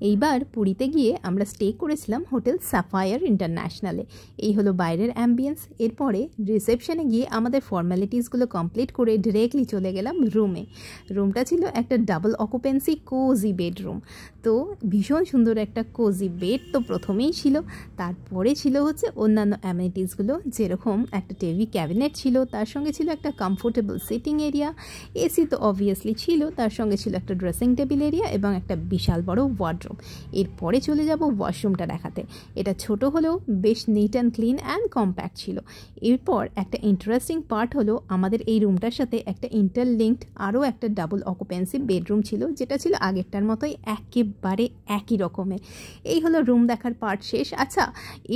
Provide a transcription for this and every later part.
এইবার পুরীতে গিয়ে আমরা স্টে করেছিলাম হোটেল সাফায়ার ইন্টারন্যাশনালে। এই হলো বাইরের অ্যাম্বিয়েন্স। এরপরে রিসেপশনে গিয়ে আমাদের ফর্মালিটিসগুলো কমপ্লিট করে ডিরেক্টলি চলে গেলাম রুমে। রুমটা ছিল একটা ডাবল অকুপেন্সি কোজি বেডরুম। তো ভীষণ সুন্দর একটা কোজি বেড তো প্রথমেই ছিল, তারপরে ছিল হচ্ছে অন্যান্য অ্যামেনিটিসগুলো, যেরকম একটা টিভি ক্যাবিনেট ছিল, তার সঙ্গে ছিল একটা কমফোর্টেবল সিটিং এরিয়া, এসি তো অবভিয়াসলি ছিল, তার সঙ্গে ছিল একটা ড্রেসিং টেবিল এরিয়া এবং একটা বিশাল বড় ওয়ার্ডরোব। এরপরে চলে যাব ওয়াশরুমটা দেখাতে। এটা ছোট হলেও বেশ neat and clean and compact ছিল। এরপর একটা ইন্টারেস্টিং পার্ট হলো আমাদের এই রুমটার সাথে একটা ইন্টারলিঙ্কড আরও একটা ডাবল অকুপেন্সি বেডরুম ছিল, যেটা ছিল আগেরটার মতোই একেবারে একই রকমের। এই হলো রুম দেখার পার্ট শেষ। আচ্ছা,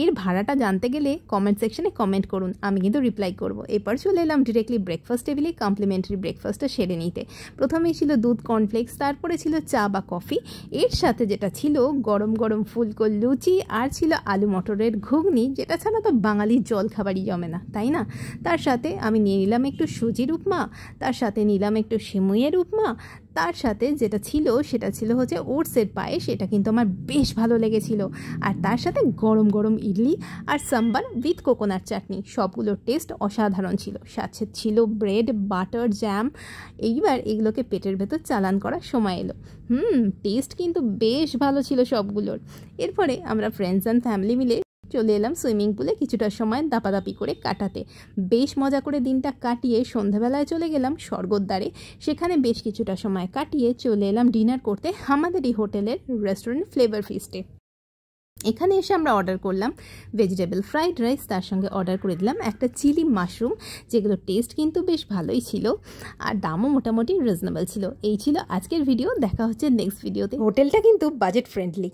এর ভাড়াটা জানতে গেলে কমেন্ট সেকশনে কমেন্ট করুন, আমি কিন্তু রিপ্লাই করব। এরপর চলে এলাম ডিরেক্টলি ব্রেকফাস্ট টেবিলে কমপ্লিমেন্টারি ব্রেকফাস্টটা সেরে নিতে। প্রথমেই ছিল দুধ কর্নফ্লেক্স, তারপরে ছিল চা বা কফি, এর সাথে যেটা ছিল গরম গরম ফুলকো লুচি, আর ছিল আলু মটরের ঘুগনি, যেটা ছাড়া তো বাঙালির জলখাবারই জমে না, তাই না? তার সাথে আমি নিয়ে নিলাম একটু সুজির উপমা, তার সাথে নিলাম একটু সিমুইয়ের উপমা, তার সাথে যেটা ছিল সেটা ছিল হচ্ছে ওটসের পায়েস, এটা কিন্তু আমার বেশ ভালো লেগেছিল। আর তার সাথে গরম গরম ইডলি আর সাম্বার উইথ কোকোনাট চাটনি, সবগুলোর টেস্ট অসাধারণ ছিল। সাথে ছিল ব্রেড, বাটার, জ্যাম। এইবার এগুলোকে পেটের ভেতর চালান করার সময় এলো। টেস্ট কিন্তু বেশ ভালো ছিল সবগুলোর। এরপরে আমরা ফ্রেন্ডস অ্যান্ড ফ্যামিলি মিলে চলে এলাম সুইমিং পুলে কিছুটা সময় দাপাদাপি করে কাটাতে। বেশ মজা করে দিনটা কাটিয়ে সন্ধ্যাবেলায় চলে গেলাম স্বর্গদ্বারে, সেখানে বেশ কিছুটা সময় কাটিয়ে চলে এলাম ডিনার করতে আমাদেরই হোটেলের রেস্টুরেন্ট ফ্লেভার ফিস্টে। এখানে এসে আমরা অর্ডার করলাম ভেজিটেবল ফ্রাইড রাইস, তার সঙ্গে অর্ডার করে দিলাম একটা চিলি মাশরুম, যেগুলো টেস্ট কিন্তু বেশ ভালোই ছিল আর দামও মোটামুটি রিজনেবল ছিল। এই ছিল আজকের ভিডিও, দেখা হচ্ছে নেক্সট ভিডিওতে। হোটেলটা কিন্তু বাজেট ফ্রেন্ডলি।